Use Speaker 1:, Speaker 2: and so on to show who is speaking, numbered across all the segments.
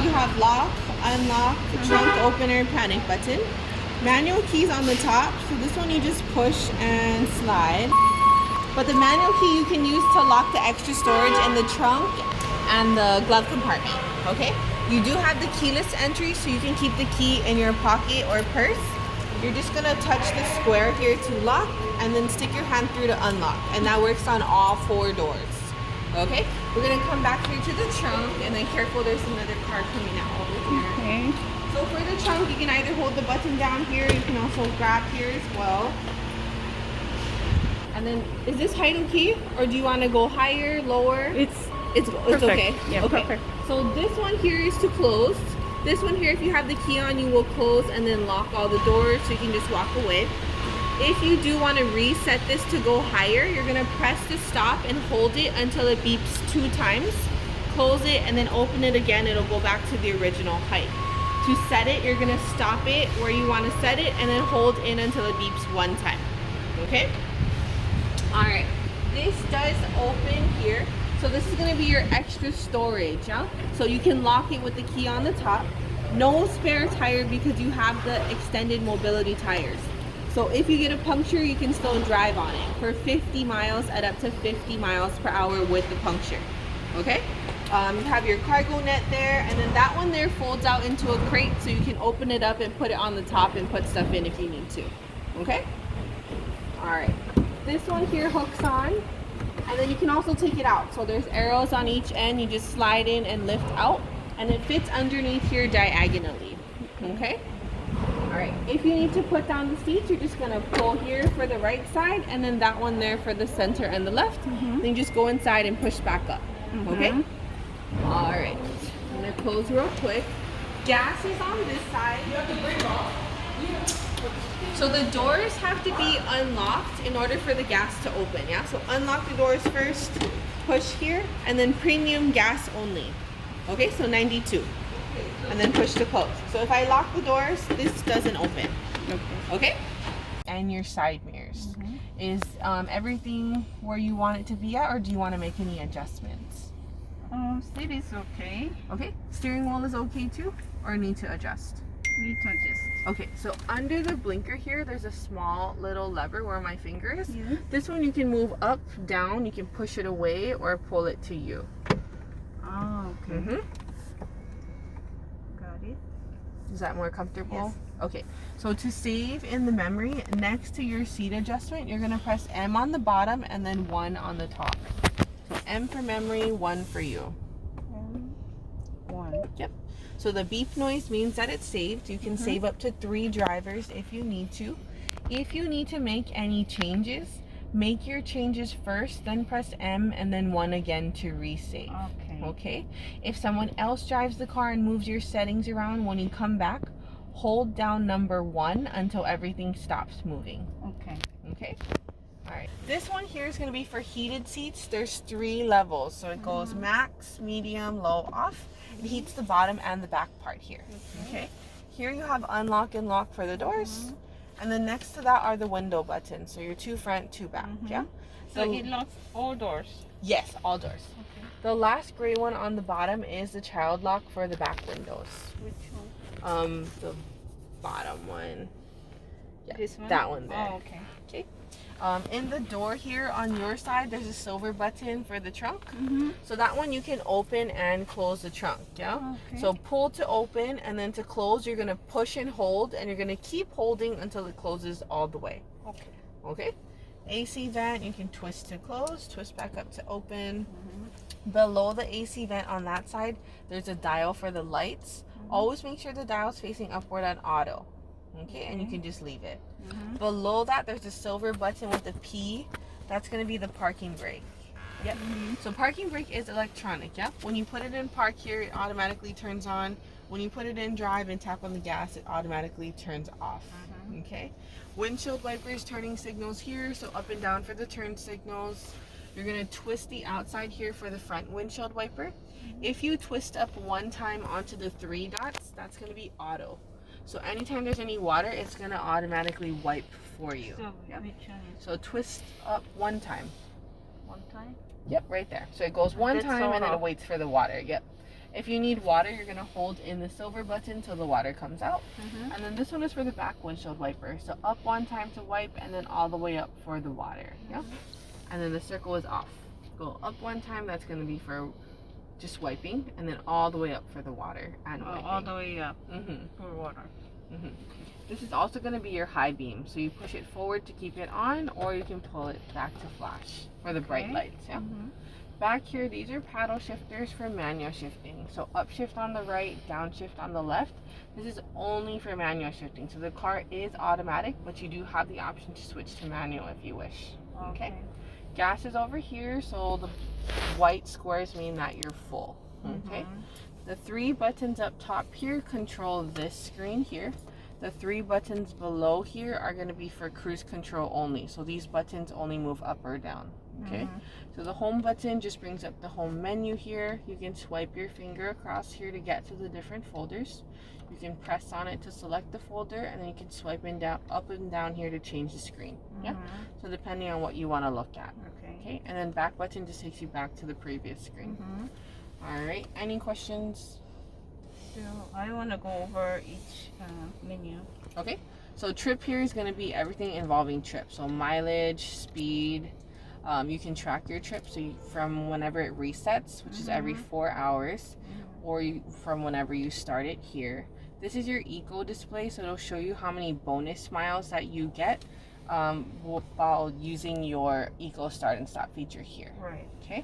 Speaker 1: you have lock, unlock, trunk opener, panic button. Manual keys on the top. So this one you just push and slide. But the manual key you can use to lock the extra storage in the trunk and the glove compartment, okay? You do have the keyless entry, so you can keep the key in your pocket or purse. You're just gonna touch the square here to lock and then stick your hand through to unlock. And that works on all 4 doors, okay? We're gonna come back here to the trunk and then careful, there's another car coming out over here.
Speaker 2: Okay.
Speaker 1: So for the trunk, you can either hold the button down here, you can also grab here as well. And then, is this height okay? Or do you want to go higher, lower?
Speaker 2: It's
Speaker 1: It's
Speaker 2: perfect.
Speaker 1: okay?
Speaker 2: Yeah,
Speaker 1: okay.
Speaker 2: perfect.
Speaker 1: So this one here is to close. This one here, if you have the key on, you will close and then lock all the doors so you can just walk away. If you do want to reset this to go higher, you're going to press the stop and hold it until it beeps 2 times. Close it and then open it again. It'll go back to the original height. To set it, you're going to stop it where you want to set it and then hold in until it beeps 1 time. Okay? Alright, this does open here. So this is going to be your extra storage, yeah? So you can lock it with the key on the top. No spare tire because you have the extended mobility tires. So if you get a puncture, you can still drive on it for 50 miles at up to 50 miles per hour with the puncture. Okay? You have your cargo net there, and then that one there folds out into a crate so you can open it up and put it on the top and put stuff in if you need to. Okay? Alright. This one here hooks on, and then you can also take it out. So there's arrows on each end. You just slide in and lift out, and it fits underneath here diagonally. Okay? Alright, if you need to put down the seats, you're just going to pull here for the right side, and then that one there for the center and the left. Then you just go inside and push back up. Okay? Alright, I'm going to close real quick. Gas is on this side. You have to break off. So the doors have to be unlocked in order for the gas to open, yeah? So unlock the doors first, push here, and then premium gas only. Okay, so 92. And then push to close. So if I lock the doors, this doesn't open. Okay? And your side mirrors. Is everything where you want it to be at, or do you want to make any adjustments?
Speaker 2: Seat is okay.
Speaker 1: Okay, steering wheel is okay too, or need to adjust?
Speaker 2: Need to adjust.
Speaker 1: Okay, so under the blinker here, there's a small little lever where my finger is.
Speaker 2: Yeah.
Speaker 1: This one you can move up, down, you can push it away or pull it to you.
Speaker 2: Oh, okay. Got it.
Speaker 1: Is that more comfortable?
Speaker 2: Yes.
Speaker 1: Okay, so to save in the memory, next to your seat adjustment, you're gonna press M on the bottom and then 1 on the top. So M for memory, 1 for you.
Speaker 2: 1.
Speaker 1: Yep. So the beep noise means that it's saved. You can save up to 3 drivers if you need to. If you need to make any changes, make your changes first, then press M and then 1 again to resave.
Speaker 2: Okay.
Speaker 1: Okay? If someone else drives the car and moves your settings around, when you come back, hold down number 1 until everything stops moving.
Speaker 2: Okay.
Speaker 1: Okay? Alright. This one here is going to be for heated seats. There's 3 levels. So it goes max, medium, low, off. It heats the bottom and the back part here. Okay? Here you have unlock and lock for the doors. And then next to that are the window buttons. So your 2 front, 2 back. Yeah?
Speaker 2: So it locks all doors.
Speaker 1: Yes, all doors.
Speaker 2: Okay.
Speaker 1: The last gray one on the bottom is the child lock for the back windows.
Speaker 2: Which one?
Speaker 1: The bottom one. Yeah,
Speaker 2: This one?
Speaker 1: that one there.
Speaker 2: Oh, okay.
Speaker 1: Okay. In the door here on your side, there's a silver button for the trunk. So that one you can open and close the trunk, yeah?
Speaker 2: Okay.
Speaker 1: So pull to open, and then to close, you're gonna push and hold, and you're gonna keep holding until it closes all the way.
Speaker 2: Okay.
Speaker 1: Okay? AC vent, you can twist to close, twist back up to open. Below the AC vent on that side, there's a dial for the lights. Always make sure the dial's facing upward on auto. Okay, and you can just leave it. Below that, there's a silver button with a P. That's going to be the parking brake. Yep. So parking brake is electronic. Yep. When you put it in park here, it automatically turns on. When you put it in drive and tap on the gas, it automatically turns off. Okay. Windshield wipers, turning signals here. So up and down for the turn signals. You're going to twist the outside here for the front windshield wiper. If you twist up 1 time onto the 3 dots, that's going to be auto. So anytime there's any water, it's going to automatically wipe for you.
Speaker 2: So which one is
Speaker 1: So twist up 1 time.
Speaker 2: 1 time?
Speaker 1: Yep, right there. So it goes 1
Speaker 2: That's
Speaker 1: time and then
Speaker 2: all.
Speaker 1: it waits for the water. Yep. If you need water, you're gonna hold in the silver button till the water comes out. And then this one is for the back windshield wiper. So up one time to wipe, and then all the way up for the water. Yeah. And then the circle is off. Go up one time. That's gonna be for just wiping, and then all the way up for the water and wiping.
Speaker 2: All the way up for water.
Speaker 1: This is also going to be your high beam, so you push it forward to keep it on, or you can pull it back to flash for the bright lights. Yeah. Back here, these are paddle shifters for manual shifting. So upshift on the right, downshift on the left. This is only for manual shifting. So the car is automatic, but you do have the option to switch to manual if you wish. Okay. Gas is over here, so the white squares mean that you're full. Okay. The 3 buttons up top here control this screen here. The 3 buttons below here are going to be for cruise control only. So these buttons only move up or down. Okay. So the home button just brings up the home menu here. You can swipe your finger across here to get to the different folders. You can press on it to select the folder, and then you can swipe up and down here to change the screen. Yeah. So depending on what you want to look at. Okay. And then back button just takes you back to the previous screen. All right. Any questions?
Speaker 2: So I want to go over each menu.
Speaker 1: Okay. So trip here is going to be everything involving trip. So mileage, speed. You can track your trip from whenever it resets, which is every 4 hours, or from whenever you start it here. This is your eco display, so it'll show you how many bonus miles that you get while using your eco start and stop feature here.
Speaker 2: Right.
Speaker 1: Okay.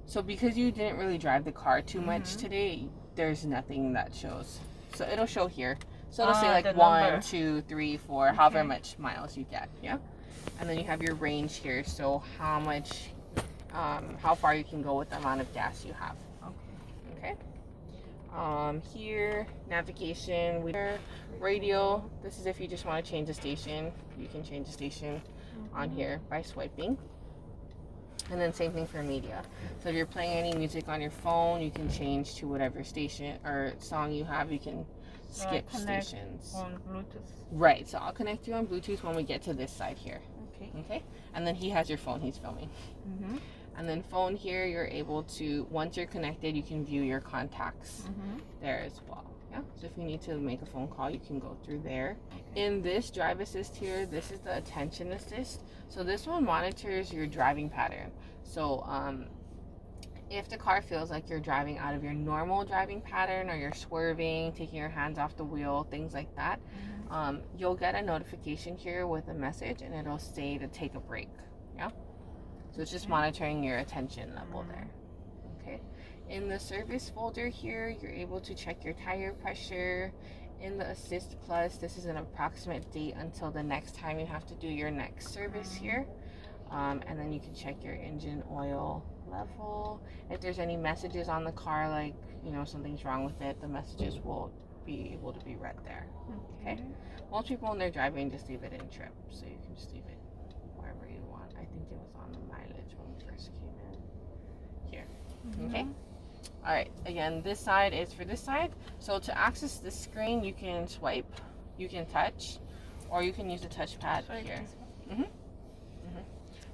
Speaker 1: So because you didn't really drive the car too much today, there's nothing that shows. So it'll show here. So it'll say like 1, 2, 3, 4, however much miles you get. Yeah. And then you have your range here, so how much, how far you can go with the amount of gas you have. Okay. Here, navigation, radio. This is if you just want to change the station. You can change the station on here by swiping. And then same thing for media. So if you're playing any music on your phone, you can change to whatever station or song you have. You can skip stations.
Speaker 2: On Bluetooth.
Speaker 1: Right. So I'll connect you on Bluetooth when we get to this side here. Okay. And then he has your phone. He's filming. And then phone here, you're able to, once you're connected, you can view your contacts there as well. Yeah. So if you need to make a phone call, you can go through there. In this drive assist here, this is the attention assist. So this one monitors your driving pattern. So if the car feels like you're driving out of your normal driving pattern, or you're swerving, taking your hands off the wheel, things like that, you'll get a notification here with a message, and it'll say to take a break. Yeah. So it's just monitoring your attention level there. Okay. In the service folder here, you're able to check your tire pressure. In the Assist Plus, this is an approximate date until the next time you have to do your next service here. And then you can check your engine oil level. If there's any messages on the car, like, you know, something's wrong with it, the messages will be able to be read there. Okay. Most people when they're driving just leave it in trip, so you can just leave it wherever you want. I think it was on the mileage when we first came in. Here. Okay. All right. Again, this side is for this side. So to access this screen, you can swipe, you can touch, or you can use the touchpad here.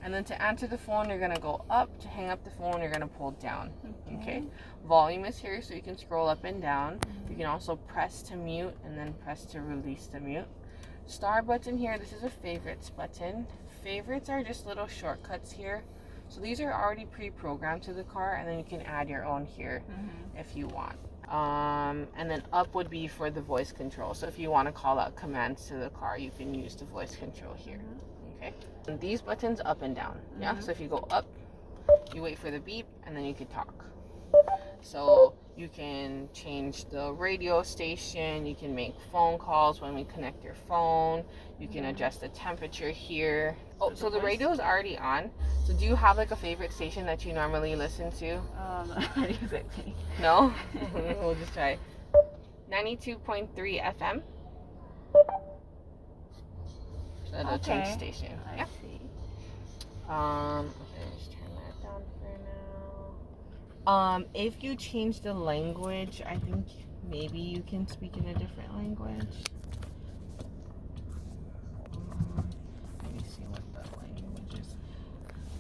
Speaker 1: And then to answer the phone, you're gonna go up. To hang up the phone, you're gonna pull down. Okay. Volume is here, so you can scroll up and down. You can also press to mute and then press to release the mute. Star button here, this is a favorites button. Favorites are just little shortcuts here. So these are already pre-programmed to the car, and then you can add your own here if you want. And then up would be for the voice control. So if you want to call out commands to the car, you can use the voice control here. Okay. And these buttons up and down. Yeah. So if you go up, you wait for the beep, and then you can talk. So you can change the radio station. You can make phone calls when we connect your phone. You can adjust the temperature here. Oh, so the radio is already on. So do you have like a favorite station that you normally listen to?
Speaker 2: Not exactly.
Speaker 1: No? We'll just try. 92.3 FM. So that'll change station.
Speaker 2: I see.
Speaker 1: Okay, just turn that down for now. If you change the language, I think maybe you can speak in a different language. Let me see what the language is.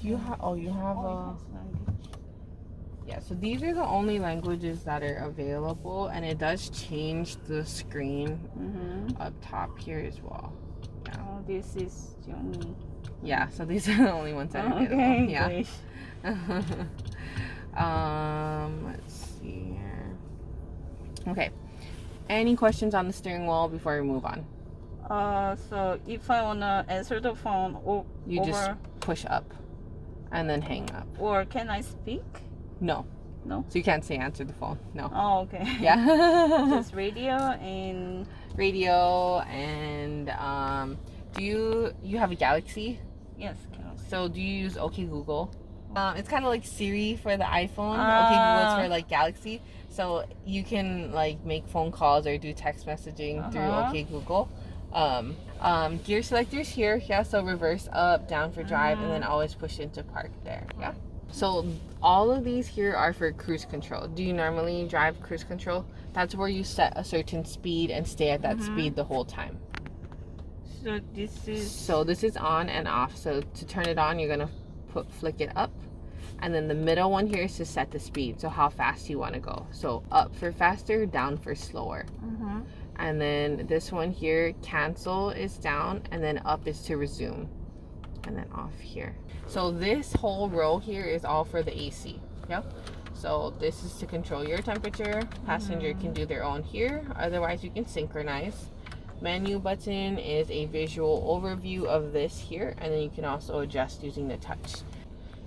Speaker 1: You have, you have a, Yeah, so these are the only languages that are available, and it does change the screen up top here as well. Yeah.
Speaker 2: Oh, this is the only.
Speaker 1: Yeah, so these are the only ones that are available.
Speaker 2: Okay,
Speaker 1: yeah.
Speaker 2: great.
Speaker 1: Let's see here. Okay. Any questions on the steering wheel before we move on?
Speaker 2: So if I wanna answer the phone
Speaker 1: You just push up and then hang up.
Speaker 2: or can I speak?
Speaker 1: No.
Speaker 2: No?
Speaker 1: So you can't say answer the phone. No.
Speaker 2: Oh, okay.
Speaker 1: Yeah.
Speaker 2: Just radio and
Speaker 1: radio and do you have a Galaxy?
Speaker 2: yes.
Speaker 1: So do you use OK Google? It's kind of like Siri for the iPhone. OK Google is for like Galaxy. So you can like make phone calls or do text messaging through OK Google. Gear selectors here. Yeah, so reverse, up, down for drive, and then always push into park there. Yeah. So all of these here are for cruise control. Do you normally drive cruise control? That's where you set a certain speed and stay at that speed the whole time.
Speaker 2: So
Speaker 1: this is on and off. So to turn it on, you're gonna flick it up, and then the middle one here is to set the speed. So how fast you want to go. So up for faster, down for slower. And then this one here, cancel is down, and then up is to resume, and then off here. So this whole row here is all for the AC. Yeah. So this is to control your temperature. Passenger can do their own here. Otherwise, you can synchronize. Menu button is a visual overview of this here, and then you can also adjust using the touch.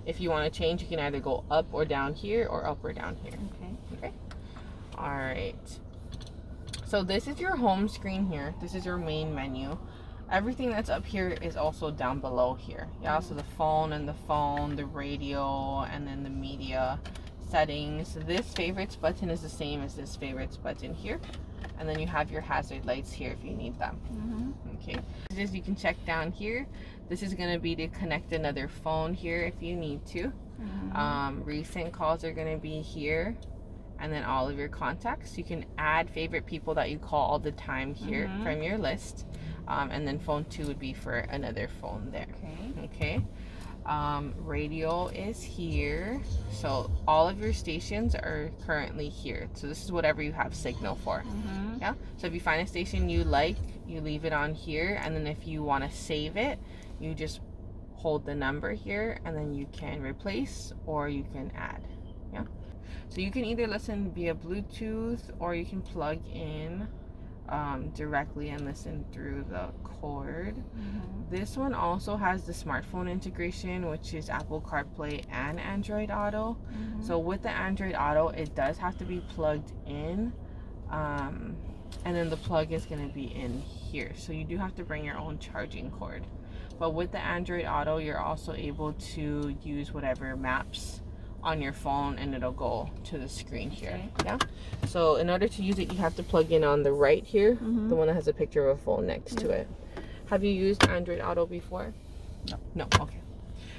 Speaker 1: If you want to change, you can either go up or down here, or up or down here. Okay. All right. So this is your home screen here. This is your main menu. Everything that's up here is also down below here. Yeah, so the phone, the radio, and then the media settings. This favorites button is the same as this favorites button here. And then you have your hazard lights here if you need them. Okay. As you can check down here, this is going to be to connect another phone here if you need to. Recent calls are going to be here. And then all of your contacts. You can add favorite people that you call all the time here from your list. And then phone 2 would be for another phone there. Okay. Radio is here. So all of your stations are currently here. So this is whatever you have signal for. Yeah. So if you find a station you like, you leave it on here. And then if you want to save it, you just hold the number here, and then you can replace or you can add. Yeah. So you can either listen via Bluetooth, or you can plug in directly and listen through the cord. This one also has the smartphone integration, which is Apple CarPlay and Android Auto. So with the Android Auto, it does have to be plugged in, and then the plug is going to be in here. So you do have to bring your own charging cord. But with the Android Auto, you're also able to use whatever maps on your phone, and it'll go to the screen here. Yeah. So in order to use it, you have to plug in on the right here, the one that has a picture of a phone next to it. Have you used Android Auto before? No. Okay.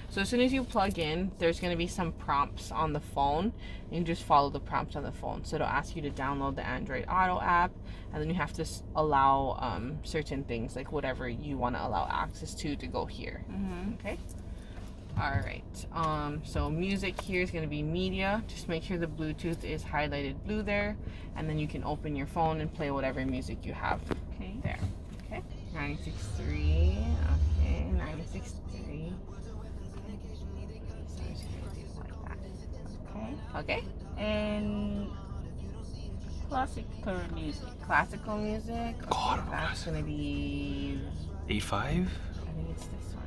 Speaker 1: So as soon as you plug in, there's going to be some prompts on the phone, and you just follow the prompts on the phone. So it'll ask you to download the Android Auto app, and then you have to allow certain things, like whatever you want to allow access to go here. Okay. All right. So music here is going to be media. Just make sure the Bluetooth is highlighted blue there, and then you can open your phone and play whatever music you have there. Okay. 963. Okay. 963. So just gonna do it like that. Okay.
Speaker 2: and classical music.
Speaker 1: Classical music. Okay, that's going to be
Speaker 3: 8.5.
Speaker 1: I think it's this one.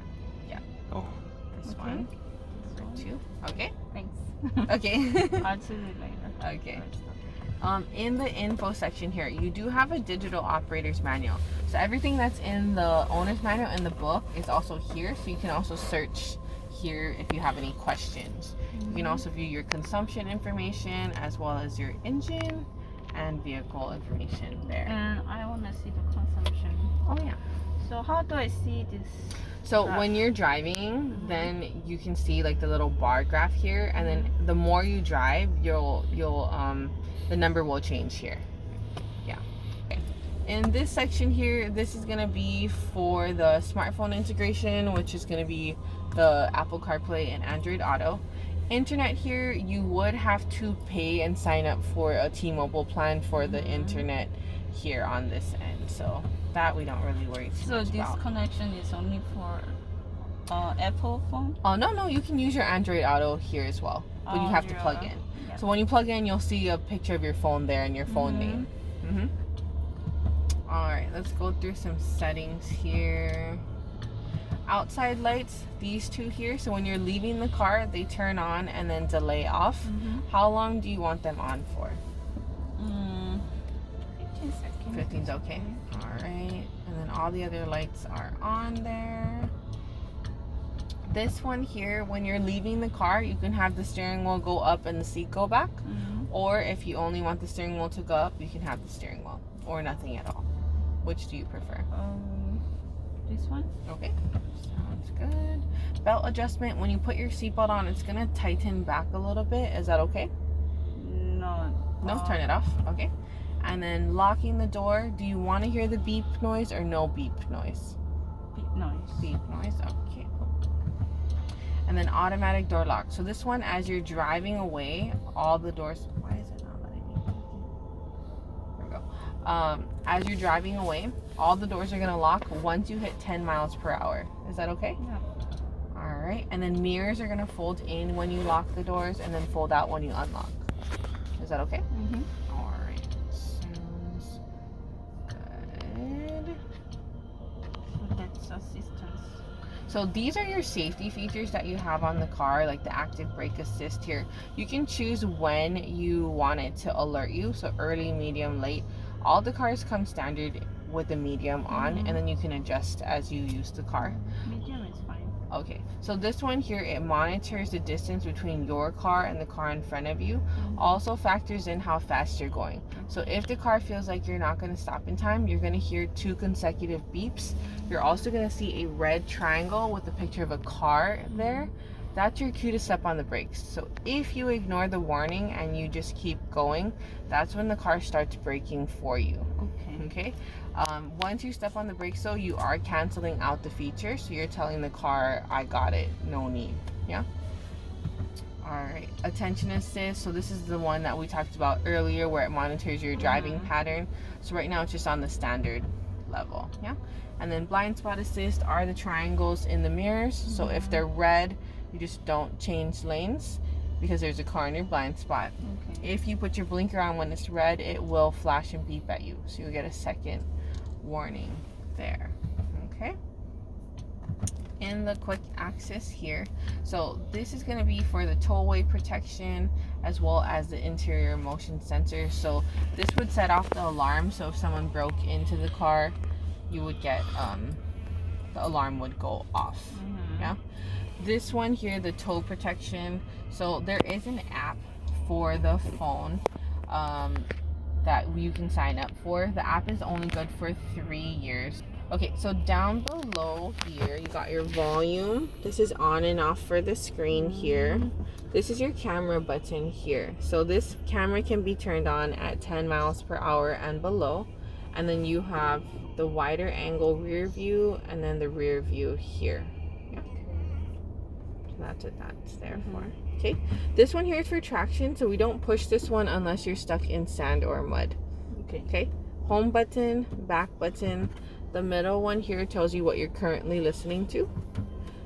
Speaker 1: Yeah.
Speaker 3: Oh.
Speaker 1: This one. Number 2. Okay.
Speaker 2: Thanks.
Speaker 1: Okay.
Speaker 2: I'll do it later.
Speaker 1: Okay. In the info section here, you do have a digital operator's manual. So everything that's in the owner's manual in the book is also here. So you can also search here if you have any questions. You can also view your consumption information as well as your engine and vehicle information there.
Speaker 2: And I want to see the consumption.
Speaker 1: Oh yeah.
Speaker 2: So how do I see this?
Speaker 1: So when you're driving, then you can see like the little bar graph here, and then the more you drive, you'll the number will change here. Yeah. Okay. In this section here, this is gonna be for the smartphone integration, which is gonna be the Apple CarPlay and Android Auto. internet here, you would have to pay and sign up for a T-Mobile plan for the internet here on this end. So that we don't really worry too
Speaker 2: So
Speaker 1: much
Speaker 2: this
Speaker 1: about.
Speaker 2: connection is only for Apple phone?
Speaker 1: Oh, no, you can use your Android Auto here as well, but you have to plug in.
Speaker 2: Yeah.
Speaker 1: So when you plug in, you'll see a picture of your phone there and your phone name. All right, let's go through some settings here. Outside lights, these two here. So when you're leaving the car, they turn on and then delay off. How long do you want them on for?
Speaker 2: 15 seconds.
Speaker 1: 15's okay. All right, and then all the other lights are on there. This one here, when you're leaving the car, you can have the steering wheel go up and the seat go back. Or if you only want the steering wheel to go up, you can have the steering wheel or nothing at all. Which do you prefer?
Speaker 2: This one?
Speaker 1: Okay, sounds good. Belt adjustment, when you put your seatbelt on, it's gonna tighten back a little bit. Is that okay?
Speaker 2: No.
Speaker 1: No, turn it off. Okay. And then locking the door, do you want to hear the beep noise or no beep noise?
Speaker 2: Beep noise.
Speaker 1: Beep noise, okay. And then automatic door lock. So this one, as you're driving away, all the doors, why is it not letting me? There we go. As you're driving away, all the doors are gonna lock once you hit 10 miles per hour. Is that okay?
Speaker 2: Yeah.
Speaker 1: All right. And then mirrors are gonna fold in when you lock the doors and then fold out when you unlock. Is that okay? All right. Sounds good.
Speaker 2: So that's assistance.
Speaker 1: So these are your safety features that you have on the car, like the active brake assist here. You can choose when you want it to alert you. So early, medium, late. All the cars come standard with the medium on, and then you can adjust as you use the car.
Speaker 2: Medium is fine.
Speaker 1: Okay, so this one here, it monitors the distance between your car and the car in front of you. Also factors in how fast you're going. So if the car feels like you're not going to stop in time, you're going to hear 2 consecutive beeps. You're also going to see a red triangle with a picture of a car there. That's your cue to step on the brakes. So if you ignore the warning and you just keep going, that's when the car starts braking for you. Okay. Once you step on the brakes, though, you are canceling out the feature. So you're telling the car, I got it, no need. Yeah. All right. Attention assist. So this is the one that we talked about earlier where it monitors your driving pattern. So right now it's just on the standard level. Yeah. And then blind spot assist are the triangles in the mirrors. So if they're red, you just don't change lanes because there's a car in your blind spot. If you put your blinker on when it's red, it will flash and beep at you. So you'll get a second warning there. Okay. In the quick access here. So this is going to be for the tollway protection as well as the interior motion sensor. So this would set off the alarm. So if someone broke into the car, you would get, the alarm would go off. Yeah. This one here, the tow protection. So there is an app for the phone that you can sign up for. The app is only good for 3 years. Okay, so down below here, you got your volume. This is on and off for the screen here. This is your camera button here. So this camera can be turned on at 10 miles per hour and below. And then you have the wider angle rear view and then the rear view here. That's what that's there for. Okay, this one here is for traction, so we don't push this one unless you're stuck in sand or mud. Okay, home button, back button. The middle one here tells you what you're currently listening to.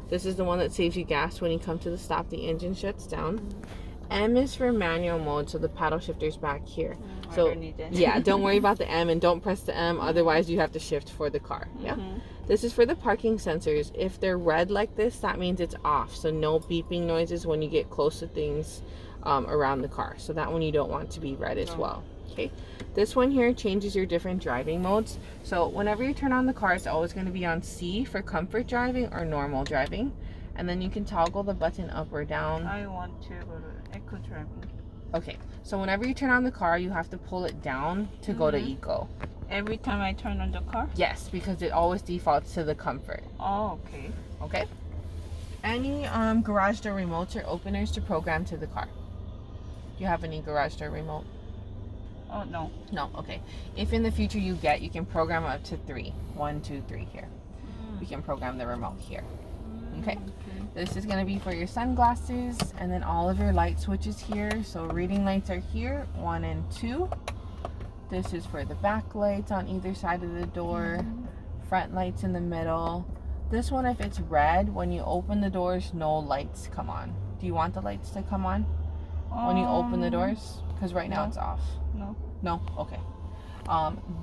Speaker 1: This is the one that saves you gas when you come to the stop. The engine shuts down. M is for manual mode, so the paddle shifter's back here. So yeah, don't worry about the M and don't press the M, otherwise you have to shift for the car. Yeah. This is for the parking sensors. If they're red like this, that means it's off. So no beeping noises when you get close to things around the car. So that one you don't want to be red as well. Okay. This one here changes your different driving modes. So whenever you turn on the car, it's always going to be on C for comfort driving or normal driving. And then you can toggle the button up or down.
Speaker 2: I want to go to eco driving.
Speaker 1: Okay. So whenever you turn on the car, you have to pull it down to go to eco.
Speaker 2: Every time I turn on the car?
Speaker 1: Yes, because it always defaults to the comfort.
Speaker 2: Oh, okay.
Speaker 1: Okay. Any garage door remotes or openers to program to the car? Do you have any garage door remote?
Speaker 2: Oh, no.
Speaker 1: No, okay. If in the future you can program up to 3. 1, 2, 3 here. You can program the remote here. Okay. This is going to be for your sunglasses, and then all of your light switches here. So reading lights are here, 1 and 2. This is for the back lights on either side of the door. Front lights in the middle. This one, if it's red, when you open the doors, no lights come on. Do you want the lights to come on when you open the doors? Because right now it's off. No? Okay.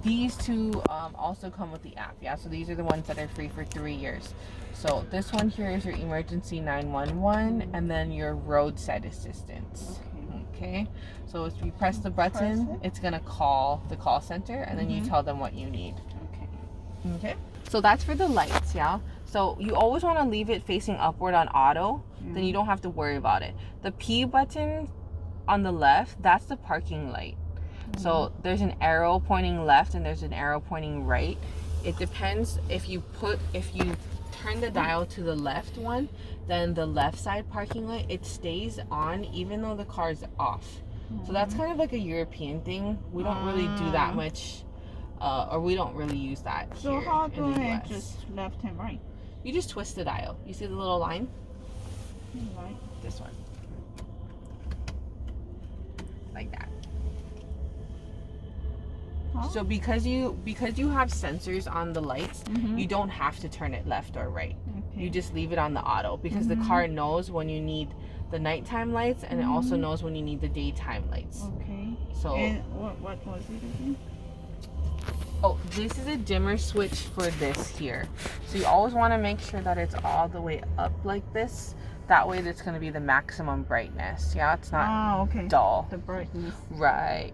Speaker 1: These two also come with the app, yeah? So these are the ones that are free for 3 years. So this one here is your emergency 911, and then your roadside assistance. Okay? So if you press the button, it's going to call the call center, and then you tell them what you need. Okay? So that's for the lights, yeah? So you always want to leave it facing upward on auto, then you don't have to worry about it. The P button on the left, that's the parking light. So there's an arrow pointing left and there's an arrow pointing right. It depends. If you turn the dial to the left one, then the left side parking light, it stays on even though the car's off. So that's kind of like a European thing. We don't really do that much, or we don't really use that here
Speaker 2: So how do
Speaker 1: in the
Speaker 2: I
Speaker 1: US.
Speaker 2: just left and right?
Speaker 1: You just twist the dial. You see the little line?
Speaker 2: Right.
Speaker 1: This one. Like that. So because you have sensors on the lights, you don't have to turn it left or right. You just leave it on the auto because the car knows when you need the nighttime lights, and it also knows when you need the daytime lights.
Speaker 2: Okay.
Speaker 1: So
Speaker 2: And what was it again?
Speaker 1: oh, this is a dimmer switch for this here. So you always want to make sure that it's all the way up like this. That way that's going to be the maximum brightness. Yeah, it's not dull.
Speaker 2: The brightness.
Speaker 1: Right.